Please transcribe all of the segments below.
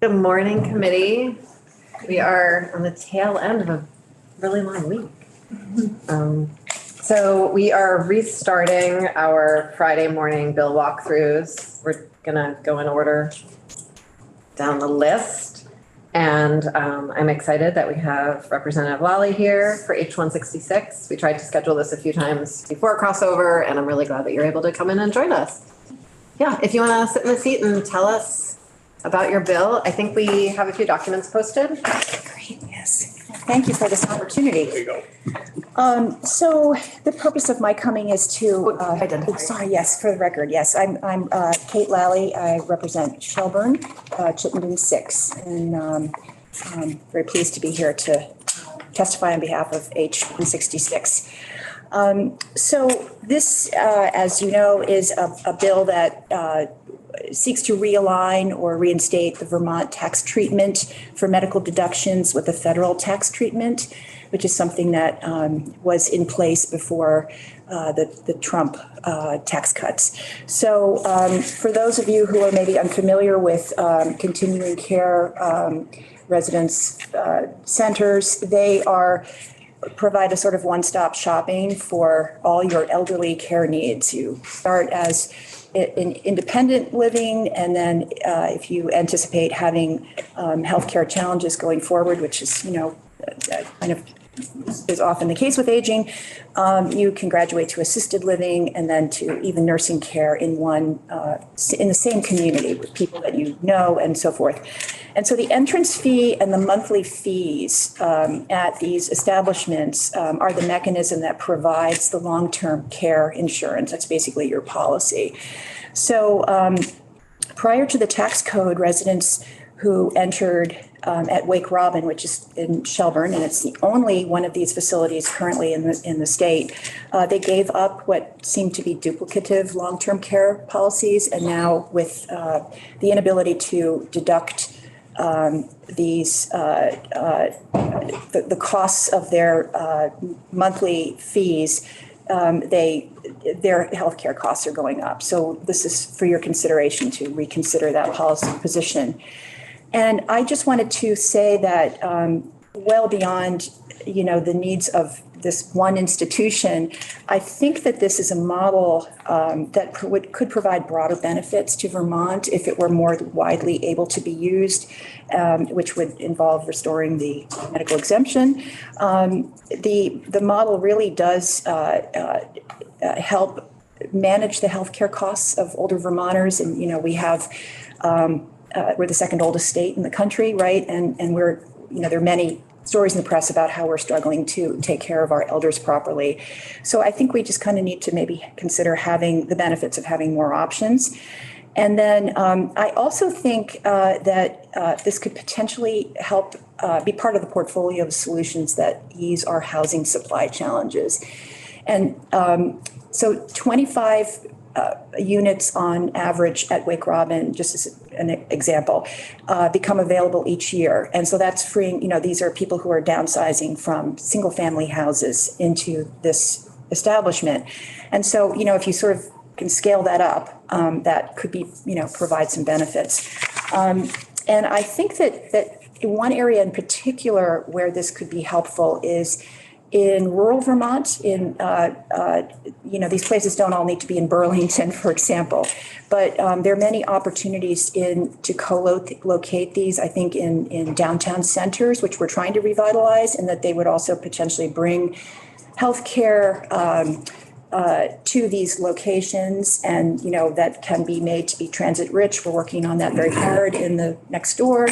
Good morning, committee. We are on the tail end of a really long week. So we are restarting our Friday morning bill walkthroughs. We're gonna go in order down the list. And I'm excited that we have Representative Lally here for H-166. We tried to schedule this a few times before crossover, and I'm really glad that you're able to come in and join us. Yeah, if you wanna sit in the seat and tell us about your bill. I think we have a few documents posted. Great, yes. Thank you for this opportunity. There you go. So the purpose of my coming is to, Identify. sorry, yes, for the record, yes, I'm Kate Lally. I represent Shelburne, Chittenden 6, and I'm very pleased to be here to testify on behalf of H-166. So this, as you know, is a bill that seeks to realign or reinstate the Vermont tax treatment for medical deductions with the federal tax treatment, which is something that was in place before the Trump tax cuts. So for those of you who are maybe unfamiliar with continuing care residence centers, they provide a sort of one-stop shopping for all your elderly care needs. You start as in independent living, and then if you anticipate having healthcare challenges going forward, which is, kind of is often the case with aging, you can graduate to assisted living and then to even nursing care in the same community with people that you know and so forth. And so the entrance fee and the monthly fees at these establishments are the mechanism that provides the long-term care insurance. That's basically your policy. So prior to the tax code, residents who entered at Wake Robin, which is in Shelburne, and it's the only one of these facilities currently in the state, they gave up what seemed to be duplicative long-term care policies, and now with the inability to deduct the costs of their monthly fees, their healthcare costs are going up. So this is for your consideration to reconsider that policy position. And I just wanted to say that well beyond, the needs of this one institution, I think that this is a model that could provide broader benefits to Vermont if it were more widely able to be used, which would involve restoring the medical exemption. The model really does help manage the healthcare costs of older Vermonters, and we have. We're the second oldest state in the country, right? And we're, there are many stories in the press about how we're struggling to take care of our elders properly. So I think we just kind of need to maybe consider having the benefits of having more options. And then I also think that this could potentially help be part of the portfolio of solutions that ease our housing supply challenges. And so 25 units on average at Wake Robin, just as an example, become available each year. And so that's freeing, these are people who are downsizing from single family houses into this establishment. And so, if you sort of can scale that up, that could be, provide some benefits. And I think that in one area in particular where this could be helpful is in rural Vermont, these places don't all need to be in Burlington, for example, but there are many opportunities to co-locate these, I think, in downtown centers, which we're trying to revitalize, and that they would also potentially bring healthcare to these locations, and that can be made to be transit rich. We're working on that very hard in the next door,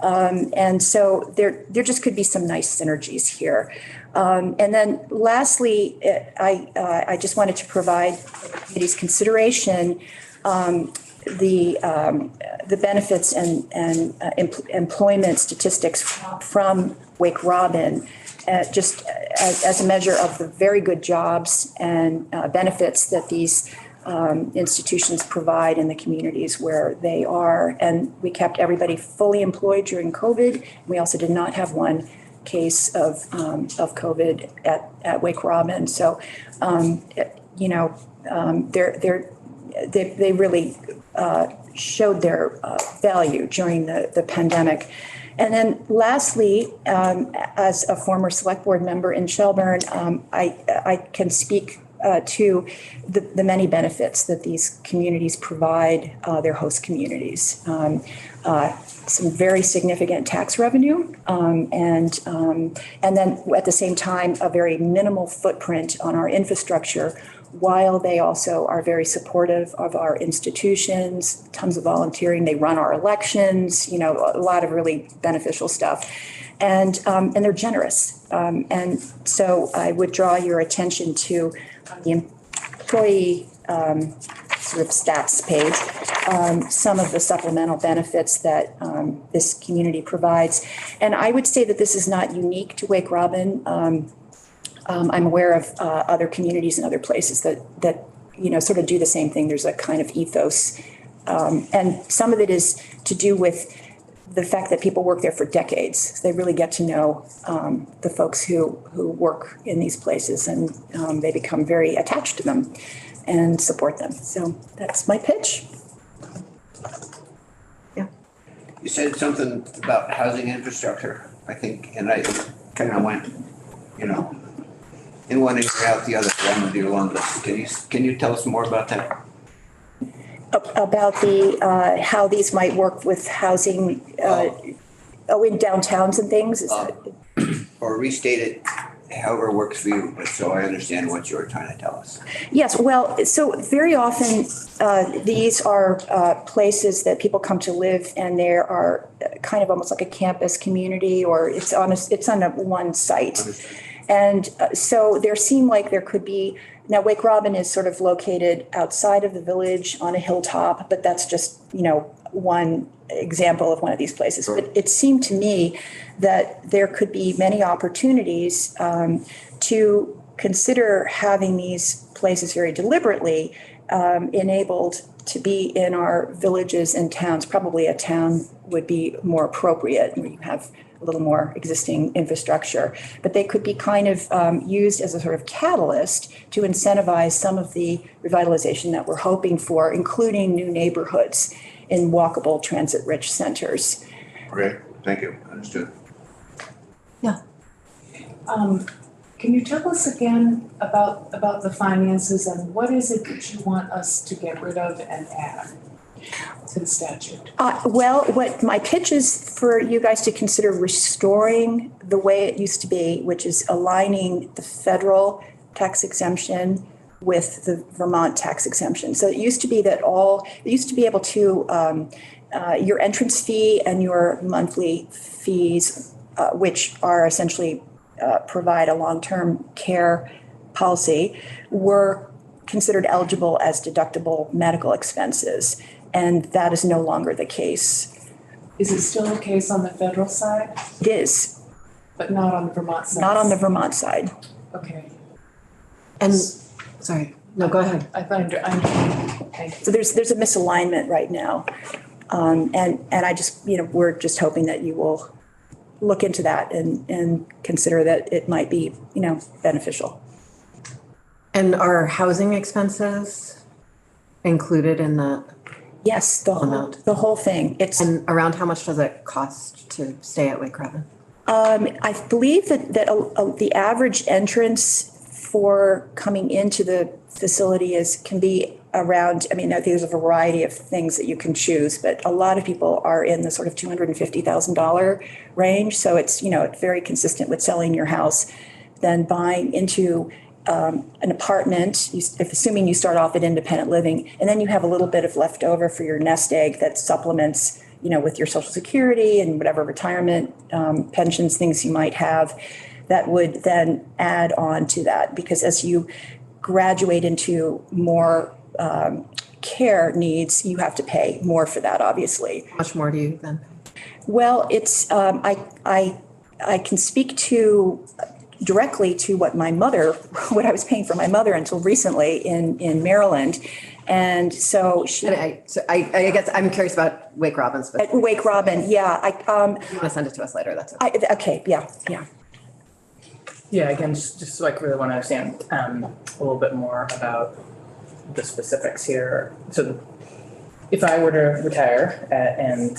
and so there just could be some nice synergies here. And then lastly, I just wanted to provide the committee's consideration the benefits and employment statistics from Wake Robin, just as a measure of the very good jobs and benefits that these institutions provide in the communities where they are. And we kept everybody fully employed during COVID. We also did not have one case of COVID at Wake Robin. So, they really showed their value during the pandemic. And then lastly, as a former select board member in Shelburne, I can speak to the many benefits that these communities provide their host communities. Some very significant tax revenue, and then at the same time, a very minimal footprint on our infrastructure, while they also are very supportive of our institutions, tons of volunteering. They run our elections, a lot of really beneficial stuff. And they're generous. And so I would draw your attention to the employee sort of stats page, some of the supplemental benefits that this community provides. And I would say that this is not unique to Wake Robin. I'm aware of other communities and other places that sort of do the same thing. There's a kind of ethos. And some of it is to do with the fact that people work there for decades. They really get to know the folks who work in these places, and they become very attached to them and support them. So that's my pitch. Yeah. You said something about housing infrastructure, I think, and I kind of went, in one ear out the other along with your long list. Can you tell us more about that? About the how these might work with housing, in downtowns and things? Or restate it however works for you, but so I understand what you're trying to tell us. Yes, well, so very often these are places that people come to live, and there are kind of almost like a campus community, or it's on one site. Understood. And so there seemed like there could be, now Wake Robin is sort of located outside of the village on a hilltop, but that's just, one example of one of these places. Sure. But it seemed to me that there could be many opportunities to consider having these places very deliberately enabled to be in our villages and towns. Probably a town would be more appropriate, where you have a little more existing infrastructure, but they could be kind of used as a sort of catalyst to incentivize some of the revitalization that we're hoping for, including new neighborhoods in walkable, transit-rich centers. Okay, thank you. Understood. Yeah. Can you tell us again about the finances, and what is it that you want us to get rid of and add to the statute? Well, what my pitch is for you guys to consider restoring the way it used to be, which is aligning the federal tax exemption with the Vermont tax exemption. So it used to be that be able to, your entrance fee and your monthly fees, which are essentially provide a long-term care policy, were considered eligible as deductible medical expenses. And that is no longer the case. Is it still the case on the federal side, It is, but not on the Vermont side? not on the Vermont side. Okay. And, sorry, no, go ahead. I find, thank you. So there's a misalignment right now. And I just, we're just hoping that you will look into that and consider that it might be, beneficial. And are housing expenses included in that? Yes, Amount. the whole thing. It's, And around how much does it cost to stay at Wake Robin? I believe that the average entrance for coming into the facility can be around, I think there's a variety of things that you can choose, but a lot of people are in the sort of $250,000 range. So it's, it's very consistent with selling your house, then buying into an apartment, assuming you start off at independent living, and then you have a little bit of leftover for your nest egg that supplements, with your Social Security and whatever retirement pensions, things you might have, that would then add on to that. Because as you graduate into more care needs, you have to pay more for that, obviously. How much more do you then pay? Well, it's I can speak to directly to what I was paying for my mother until recently in Maryland. And so I guess I'm curious about Wake Robin at Wake Robin, yeah. If you want to send it to us later, that's okay. Okay, yeah. Yeah, again, just so I really want to understand a little bit more about the specifics here. So if I were to retire and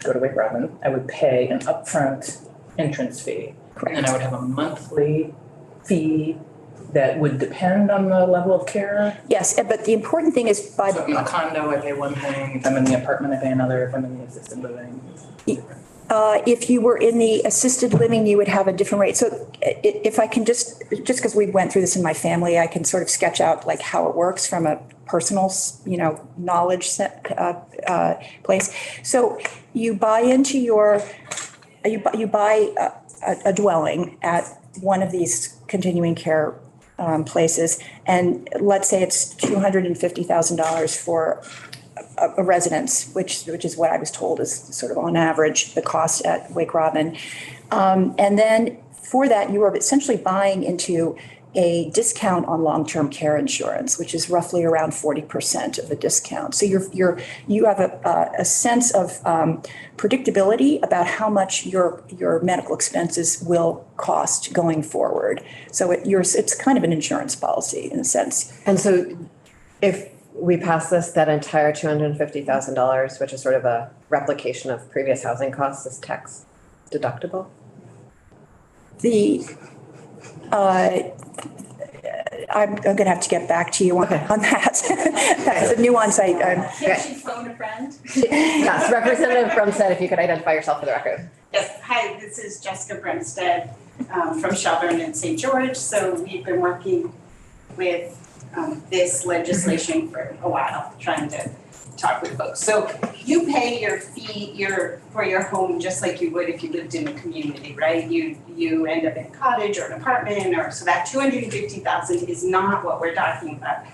go to Wake Robin, I would pay an upfront entrance fee. And then I would have a monthly fee that would depend on the level of care. Yes, but the important thing is by, So if I'm in a condo, I pay one thing. If I'm in the apartment, I pay another. If I'm in the assisted living. if you were in the assisted living, you would have a different rate. So if I can just because we went through this in my family, I can sort of sketch out like how it works from a personal, knowledge place. So you buy into you buy a dwelling at one of these continuing care places, and let's say it's $250,000 for a residence, which is what I was told is sort of on average the cost at Wake Robin. And then for that, you are essentially buying into a discount on long-term care insurance, which is roughly around 40% of the discount. So you have a sense of predictability about how much your medical expenses will cost going forward. So it's kind of an insurance policy in a sense. And so if we pass this, that entire $250,000, which is sort of a replication of previous housing costs, is tax deductible? I'm going to have to get back to you on that. That's a nuance Can she phone a friend? Yes, Representative Brumstead, if you could identify yourself for the record. Yes, hi, this is Jessica Brumstead from Shelburne and St. George. So we've been working with this legislation for a while, trying to talk with folks. So you pay your fee for your home just like you would if you lived in a community, right? You end up in a cottage or an apartment, so that $250,000 is not what we're talking about.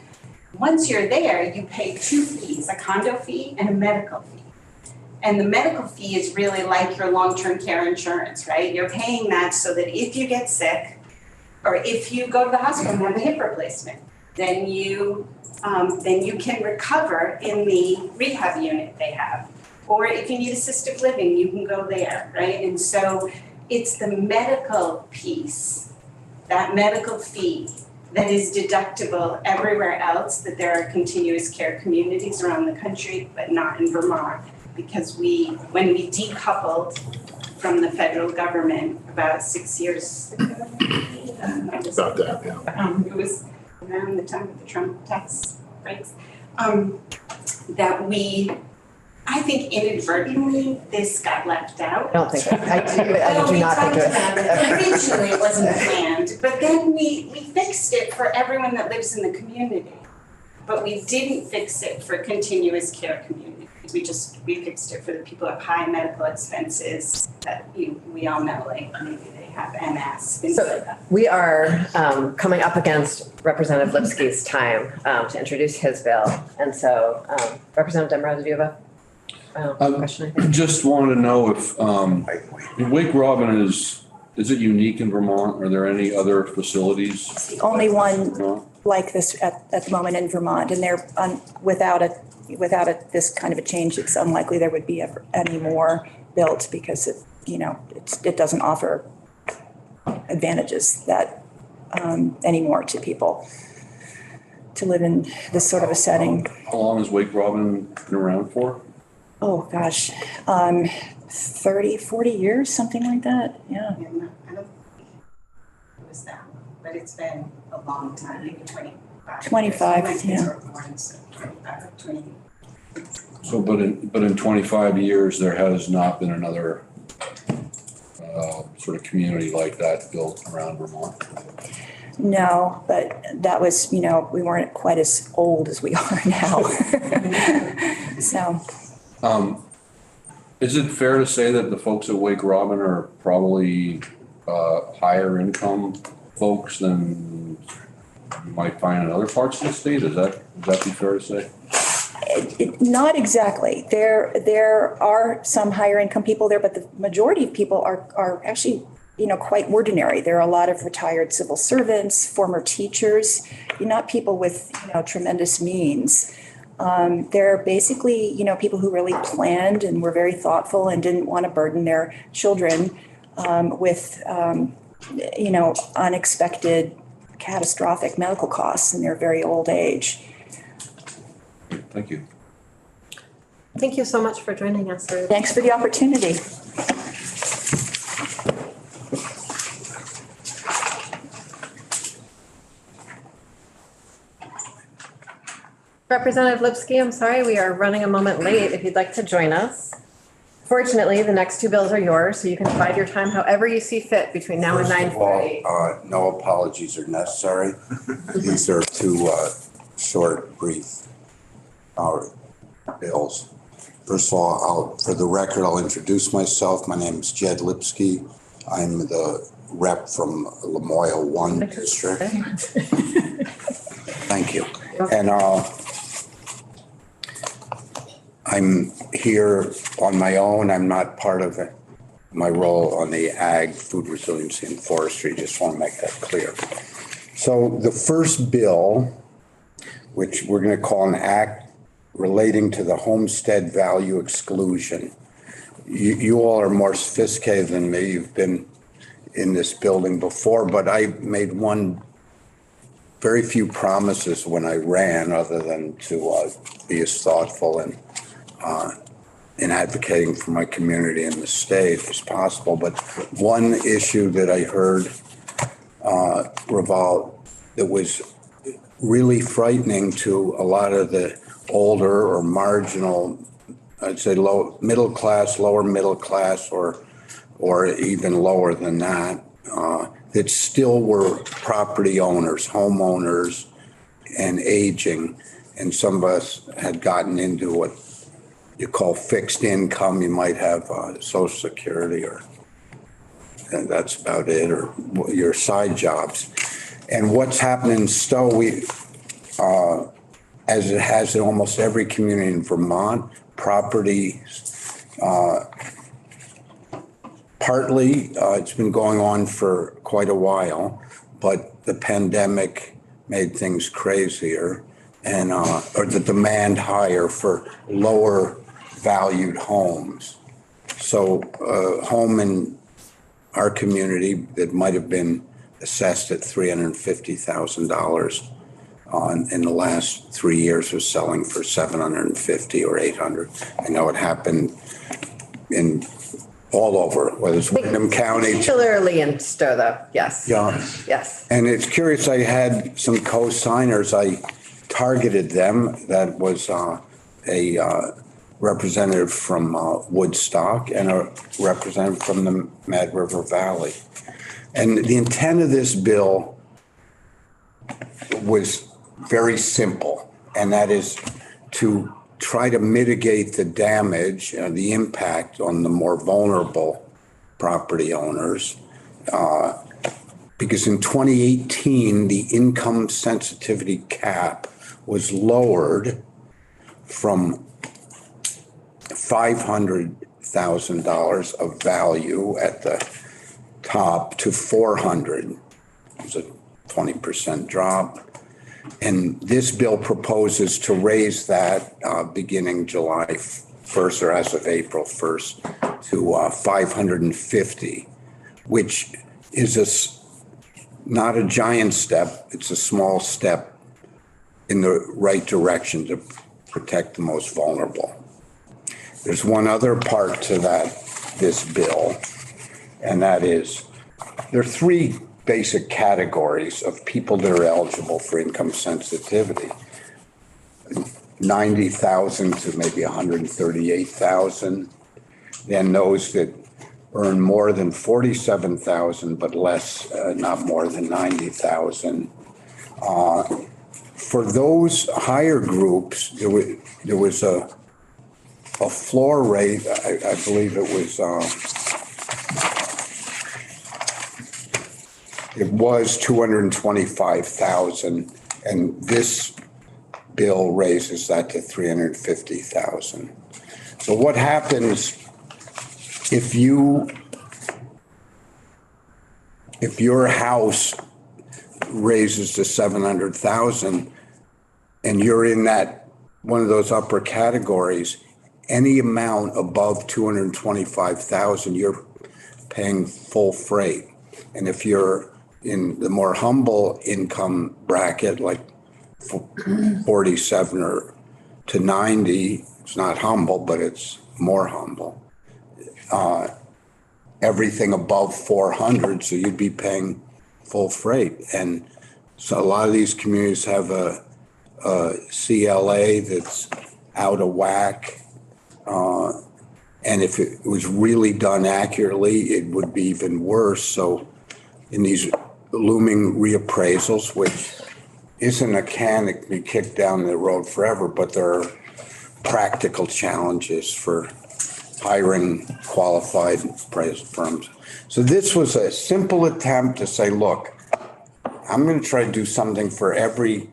Once you're there, you pay two fees, a condo fee and a medical fee. And the medical fee is really like your long-term care insurance, right? You're paying that so that if you get sick or if you go to the hospital and have a hip replacement, then you can recover in the rehab unit they have. Or if you need assisted living, you can go there, right? And so it's the medical piece, that medical fee, that is deductible everywhere else, that there are continuous care communities around the country, but not in Vermont. Because when we decoupled from the federal government about 6 years ago, About that, yeah. it was around the time of the Trump tax breaks, I think inadvertently, this got left out. I don't think, I do not think it was. Originally, it wasn't planned, but then we fixed it for everyone that lives in the community. But we didn't fix it for continuous care communities. We fixed it for the people with high medical expenses that we all know, like maybe they have MS, things like that. We are coming up against Representative Lipsky's time to introduce his bill. And so Representative Demrow, did you have a question? I just wanted to know if Wake Robin is it unique in Vermont? Are there any other facilities? It's the only one like this at the moment in Vermont, and they're without this kind of a change, it's unlikely there would be ever any more built because it doesn't offer advantages that anymore to people to live in this sort of a setting. How long has Wake Robin been around for? Oh gosh, 30, 40 years, something like that. Yeah. And I don't think it was that long, but it's been a long time, maybe 25. 25, years. yeah. My kids were born, so 25, 20. So, but in 25 years, there has not been another sort of community like that built around Vermont. No, but that was, we weren't quite as old as we are now. So. Is it fair to say that the folks at Wake Robin are probably higher income folks than you might find in other parts of the state? Would that be fair to say? Not exactly. There are some higher income people there, but the majority of people are actually, quite ordinary. There are a lot of retired civil servants, former teachers, not people with, tremendous means. They're basically, people who really planned and were very thoughtful and didn't want to burden their children with, unexpected catastrophic medical costs in their very old age. Thank you. Thank you so much for joining us, Ruth. Thanks for the opportunity. Representative Lipsky, I'm sorry, we are running a moment late. If you'd like to join us. Fortunately, the next two bills are yours, so you can divide your time however you see fit between now and First of all, 9:30. no apologies are necessary. These are two short, brief bills. First of all, for the record, I'll introduce myself. My name is Jed Lipsky. I'm the rep from Lamoille 1 District. Thank you. And I'm here on my own. I'm not part of my role on the Ag, Food Resiliency and Forestry. Just want to make that clear. So the first bill, which we're going to call an act relating to the homestead value exclusion. You all are more sophisticated than me. You've been in this building before, but I made very few promises when I ran other than to be as thoughtful and in advocating for my community and the state as possible. But one issue that I heard that was really frightening to a lot of the older or marginal, I'd say low middle class, lower middle class, or even lower than that, that still were property owners, homeowners, and aging. And some of us had gotten into what you call fixed income. You might have Social Security, and that's about it, or your side jobs. And what's happened in Stowe, as it has in almost every community in Vermont, property, partly it's been going on for quite a while, but the pandemic made things crazier and or the demand higher for lower valued homes. So a home in our community that might have been assessed at $350,000 in the last 3 years was selling for $750 or $800. I know it happened in all over, whether it's Windham County. Particularly in Stowe, though, yes. Yeah. Yes. And it's curious, I had some co-signers, I targeted them. That was a representative from Woodstock and a representative from the Mad River Valley. And the intent of this bill was very simple, and that is to try to mitigate the damage, the impact on the more vulnerable property owners. Because in 2018, the income sensitivity cap was lowered from $500,000 of value at the top to 400. It was a 20% drop. And this bill proposes to raise that beginning July 1st or as of April 1st to 550, which is not a giant step. It's a small step in the right direction to protect the most vulnerable. There's one other part to this bill, and that is there are three basic categories of people that are eligible for income sensitivity. 90,000 to maybe 138,000. Then those that earn more than 47,000 but less, not more than 90,000. For those higher groups, there was a floor rate. I believe it was. It was 225,000, and this bill raises that to 350,000. So what happens if your house raises to 700,000 and you're in that one of those upper categories, any amount above 225,000, you're paying full freight. And if you're in the more humble income bracket, like 47 or to 90, it's not humble, but it's more humble. Everything above 400, so you'd be paying full freight. And so a lot of these communities have a CLA that's out of whack. And if it was really done accurately, it would be even worse. So in these looming reappraisals, which isn't a can that can be kicked down the road forever, but there are practical challenges for hiring qualified appraisal firms. So this was a simple attempt to say, look, I'm going to try to do something for everyone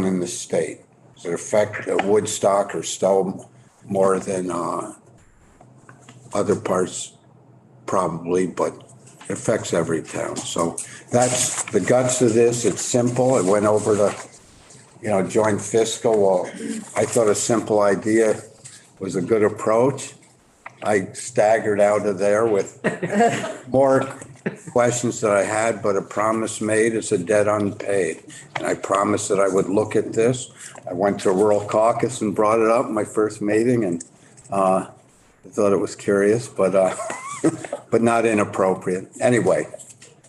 in the state. Does it affect Woodstock or Stowe more than other parts? Probably, but it affects every town. So that's the guts of this. It's simple. It went over to, joint fiscal. Well, I thought a simple idea was a good approach. I staggered out of there with more questions that I had, but a promise made is a debt unpaid. And I promised that I would look at this. I went to rural caucus and brought it up in my first meeting, and I thought it was curious, but but not inappropriate. Anyway,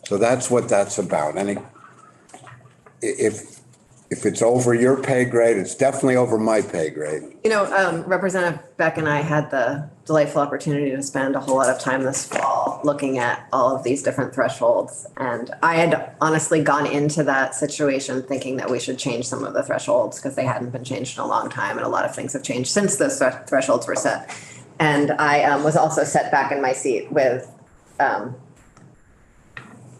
so that's what that's about. If it's over your pay grade, it's definitely over my pay grade. Representative Beck and I had the delightful opportunity to spend a whole lot of time this fall looking at all of these different thresholds. And I had honestly gone into that situation thinking that we should change some of the thresholds because they hadn't been changed in a long time. And a lot of things have changed since those thresholds were set. And I was also set back in my seat with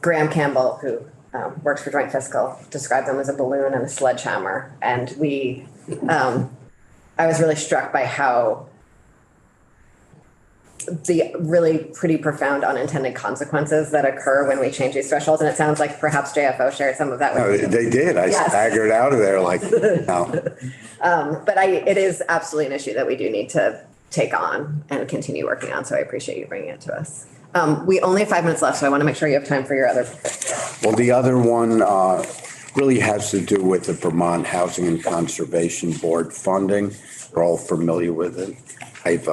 Graham Campbell, who works for Joint Fiscal, described them as a balloon and a sledgehammer. And I was really struck by how the really pretty profound unintended consequences that occur when we change these thresholds. And it sounds like perhaps JFO shared some of that with you. They did. I staggered out of there like, no. But it is absolutely an issue that we do need to take on and continue working on. So I appreciate you bringing it to us. We only have 5 minutes left, so I want to make sure you have time for your other. Well, the other one really has to do with the Vermont Housing and Conservation Board funding. We're all familiar with it. I've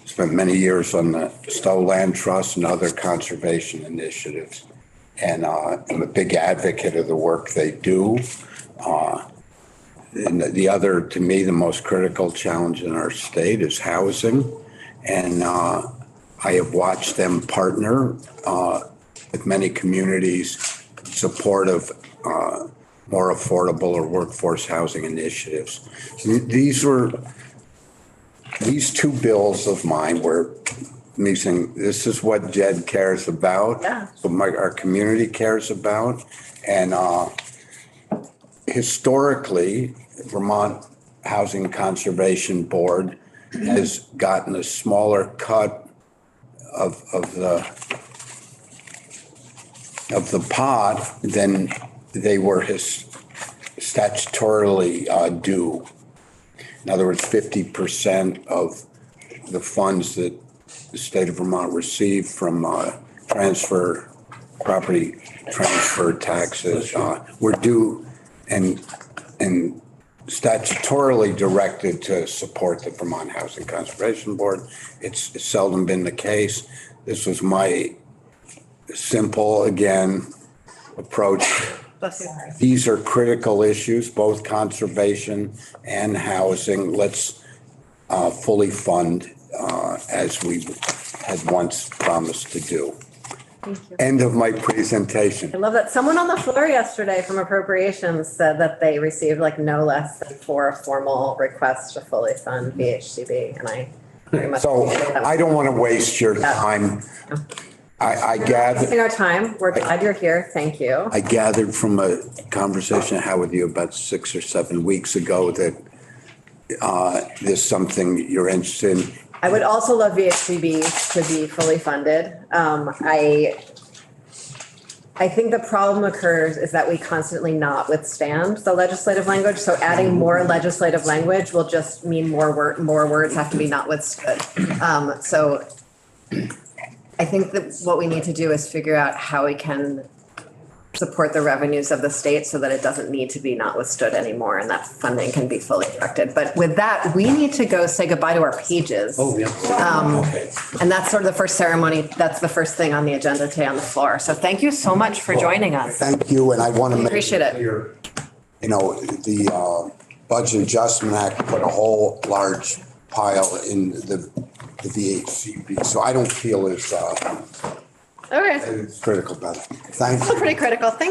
spent many years on the Stowe Land Trust and other conservation initiatives. And I'm a big advocate of the work they do. And the other, to me, the most critical challenge in our state is housing. And I have watched them partner with many communities in support of more affordable or workforce housing initiatives. These two bills of mine were me saying, this is what Jed cares about, what our community cares about. And historically, Vermont Housing Conservation Board has gotten a smaller cut of the pot than they were statutorily due. In other words, 50% of the funds that the state of Vermont received from property transfer taxes were due and statutorily directed to support the Vermont Housing Conservation Board. It's seldom been the case. This was my simple, again, approach. These are critical issues, both conservation and housing. Let's fully fund as we had once promised to do. Thank you. End of my presentation. I love that. Someone on the floor yesterday from appropriations said that they received no less than 4 formal requests to fully fund VHCB, and I very much. So I don't want to waste your time. I gathered. Wasting our time. We're glad you're here. Thank you. I gathered from a conversation I had with you about 6 or 7 weeks ago that there's something you're interested in. I would also love VHCB to be fully funded. I think the problem occurs is that we constantly not withstand the legislative language. So adding more legislative language will just mean more words have to be not withstood. So I think that what we need to do is figure out how we can support the revenues of the state so that it doesn't need to be not withstood anymore and that funding can be fully directed. But with that, we need to go say goodbye to our pages. yeah. Okay. And that's sort of the first ceremony. That's the first thing on the agenda today on the floor. So thank you so much for joining us. Thank you, and I want to make Appreciate it. clear, you know, the Budget Adjustment Act put a whole large pile in the VHCP, so I don't feel it's Okay, critical, Beth. Thank you. pretty critical. Thank